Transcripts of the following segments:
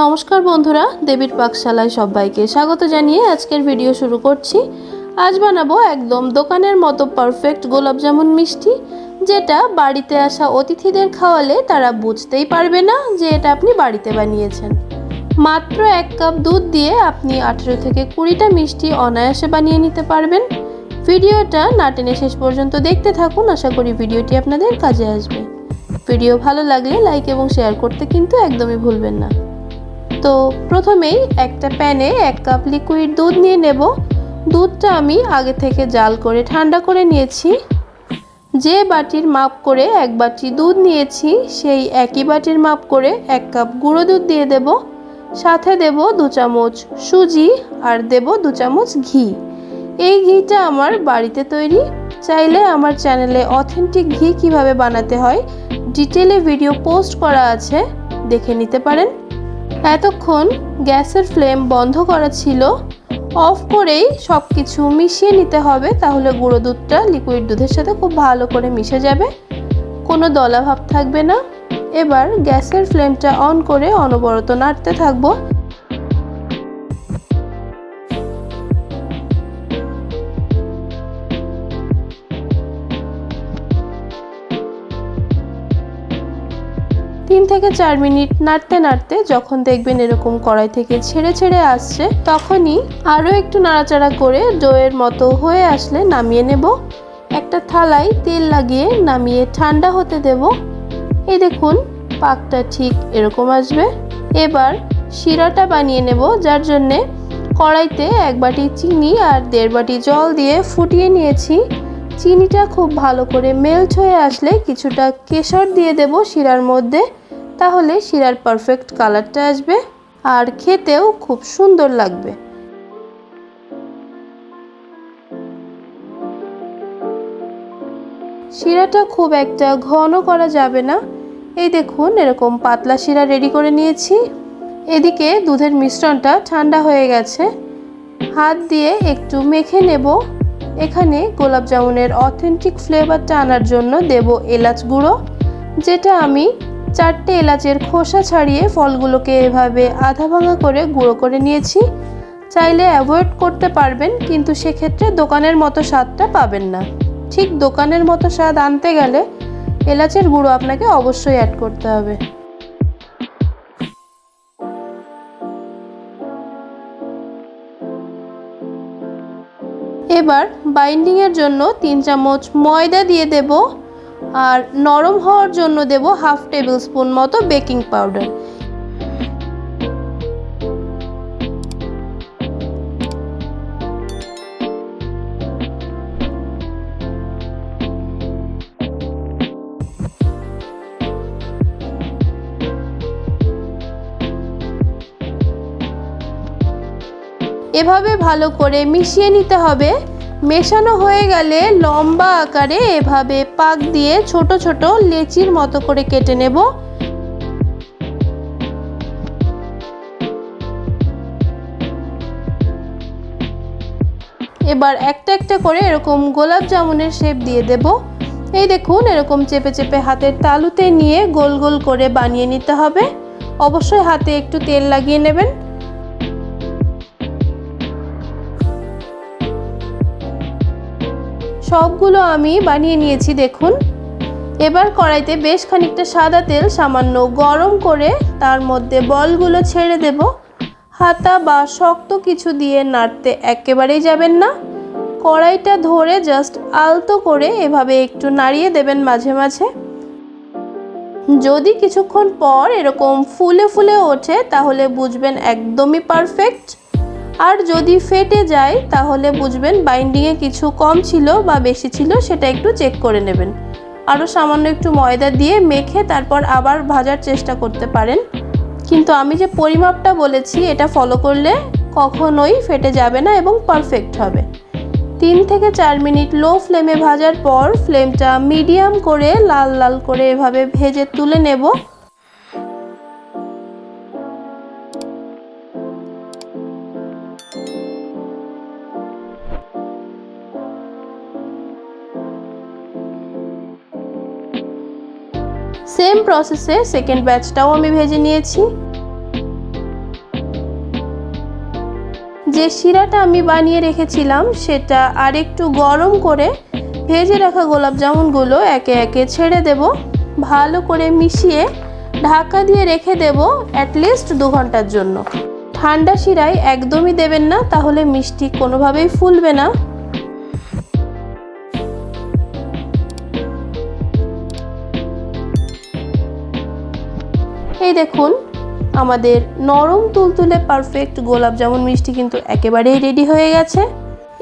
নমস্কার বন্ধুরা, দেবীর পাকশালায় সবাইকে স্বাগত জানিয়ে আজকের ভিডিও শুরু করছি। আজ বানাবো একদম দোকানের মতো পারফেক্ট গোলাপ জামুন মিষ্টি, যেটা বাড়িতে আসা অতিথিদের খাওয়ালে তারা বুঝতেই পারবে না যে এটা আপনি বাড়িতে বানিয়েছেন। মাত্র 1 কাপ দুধ দিয়ে আপনি 18 থেকে 20টা মিষ্টি অনায়াসে বানিয়ে নিতে পারবেন। ভিডিওটা না টেনে শেষ পর্যন্ত দেখতে থাকুন, আশা করি ভিডিওটি আপনাদের কাজে আসবে। ভিডিও ভালো লাগলে লাইক এবং শেয়ার করতে কিন্তু একদমই ভুলবেন না। তো প্রথমেই একটা প্যানে 1 কাপ লিকুইড দুধ নিয়ে নেব। দুধটা আমি আগে থেকে জাল করে ঠান্ডা করে নিয়েছি। যে বাটির মাপ করে 1 বাটি দুধ নিয়েছি, সেই একই বাটির মাপ করে 1 কাপ গুঁড়ো দুধ দিয়ে দেব। সাথে দেব 2 চামচ সুজি আর দেব 2 চামচ ঘি। এই ঘিটা আমার বাড়িতে তৈরি। চাইলে আমার চ্যানেলে অথেন্টিক ঘি কিভাবে বানাতে হয় ডিটেলে ভিডিও পোস্ট করা আছে, দেখে নিতে পারেন। এতক্ষণ গ্যাসের ফ্লেম বন্ধ করা ছিল। অফ করেই সব কিছু মিশিয়ে নিতে হবে, তাহলে গুঁড়ো দুধটা লিকুইড দুধের সাথে খুব ভালো করে মিশে যাবে, কোনো দলা ভাব থাকবে না। এবার গ্যাসের ফ্লেমটা অন করে অনবরত নাড়তে থাকবো। তিন থেকে 4 মিনিট নাড়তে নাড়তে যখন দেখবেন এরকম কড়াই থেকে ছেড়ে ছেড়ে আসছে, তখনই আরও একটু নাড়াচাড়া করে ডোয়ের মতো হয়ে আসলে নামিয়ে নেব। একটা থালায় তেল লাগিয়ে নামিয়ে ঠান্ডা হতে দেব। এই দেখুন পাকটা ঠিক এরকম আসবে। এবার শিরাটা বানিয়ে নেব, যার জন্যে কড়াইতে 1 বাটি চিনি আর 1.5 বাটি জল দিয়ে ফুটিয়ে নিয়েছি। চিনিটা খুব ভালো করে মেল্ট হয়ে আসলে কিছুটা কেশর দিয়ে দেব শিরার মধ্যে, তাহলে শিরার পারফেক্ট কালারটা আসবে আর খেতেও খুব সুন্দর লাগবে। শিরাটা খুব একটা ঘন করা যাবে না। এই দেখুন এরকম পাতলা শিরা রেডি করে নিয়েছি। এদিকে দুধের মিশ্রণটা ঠান্ডা হয়ে গেছে, হাত দিয়ে একটু মেখে নেব। এখানে গোলাপ জামুনের অথেন্টিক ফ্লেভারটা আনার জন্য দেব এলাচ গুঁড়ো, যেটা আমি 4টে এলাচের খোসা ছাড়িয়ে ফলগুলোকে এভাবে আধা ভাঙা করে গুঁড়ো করে নিয়েছি। চাইলে অ্যাভয়েড করতে পারবেন, কিন্তু সেক্ষেত্রে দোকানের মতো স্বাদটা পাবেন না। ঠিক দোকানের মতো স্বাদ আনতে গেলে এলাচের গুঁড়ো আপনাকে অবশ্যই অ্যাড করতে হবে। এবার বাইন্ডিংয়ের জন্য 3 চামচ ময়দা দিয়ে দেব, আর নরম হওয়ার জন্য দেব 1/2 টেবিল স্পুন মতো বেকিং পাউডার। এভাবে ভালো করে মিশিয়ে নিতে হবে। মেশানো হয়ে গেলে লম্বা আকারে এভাবে পাক দিয়ে ছোট ছোট লেচির মতো করে কেটে নেব। এবার একটা একটা করে এরকম গোলাপ জামুনের শেপ দিয়ে দেব। এই দেখুন এরকম চেপে চেপে হাতের তালুতে নিয়ে গোল গোল করে বানিয়ে নিতে হবে। অবশ্যই হাতে একটু তেল লাগিয়ে নেবেন। সবগুলো আমি বানিয়ে নিয়েছি দেখুন। এবার কড়াইতে বেশ খানিকটা সাদা তেল সামান্য গরম করে তার মধ্যে বলগুলো ছেড়ে দেব। হাতা বা শক্ত কিছু দিয়ে নাড়তে একেবারেই যাবেন না। কড়াইটা ধরে জাস্ট আলতো করে এভাবে একটু নাড়িয়ে দেবেন মাঝে মাঝে। যদি কিছুক্ষণ পর এরকম ফুলে ফুলে ওঠে, তাহলে বুঝবেন একদমই পারফেক্ট। আর যদি ফেটে যায় তাহলে বুঝবেন বাইন্ডিংয়ে কিছু কম ছিল বা বেশি ছিল, সেটা একটু চেক করে নেবেন। আরও সামান্য একটু ময়দা দিয়ে মেখে তারপর আবার ভাজার চেষ্টা করতে পারেন, কিন্তু আমি যে পরিমাপটা বলেছি এটা ফলো করলে কখনোই ফেটে যাবে না এবং পারফেক্ট হবে। 3 থেকে 4 মিনিট লো ফ্লেমে ভাজার পর ফ্লেমটা মিডিয়াম করে লাল লাল করে এভাবে ভেজে তুলে নেব। সেম প্রসেসে সেকেন্ড ব্যাচটাও আমি ভেজে নিয়েছি। যে শিরাটা আমি বানিয়ে রেখেছিলাম সেটা আরেকটু গরম করে ভেজে রাখা গোলাপ জামুনগুলো একে একে ছেড়ে দেব। ভালো করে মিশিয়ে ঢাকা দিয়ে রেখে দেব অ্যাটলিস্ট 2 ঘন্টার জন্য। ঠান্ডা শিরায় একদমই দেবেন না, তাহলে মিষ্টি কোনোভাবেই ফুলবে না। এই দেখুন, আমাদের নরম তুলতুলে পারফেক্ট গোলাপ জামুন মিষ্টি কিন্তু একেবারেই রেডি হয়ে গেছে।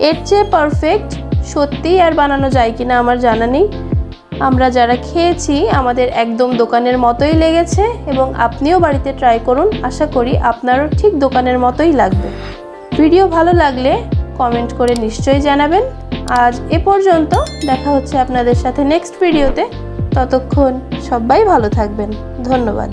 এর চেয়ে পারফেক্ট সত্যিই আর বানানো যায় কিনা আমার জানা নেই। আমরা যারা খেয়েছি আমাদের একদম দোকানের মতোই লেগেছে, এবং আপনিও বাড়িতে ট্রাই করুন, আশা করি আপনারও ঠিক দোকানের মতোই লাগবে। ভিডিও ভালো লাগলে কমেন্ট করে নিশ্চয়ই জানাবেন। আজ এ পর্যন্ত, দেখা হচ্ছে আপনাদের সাথে নেক্সট ভিডিওতে। ততক্ষণ সবাই ভালো থাকবেন। ধন্যবাদ।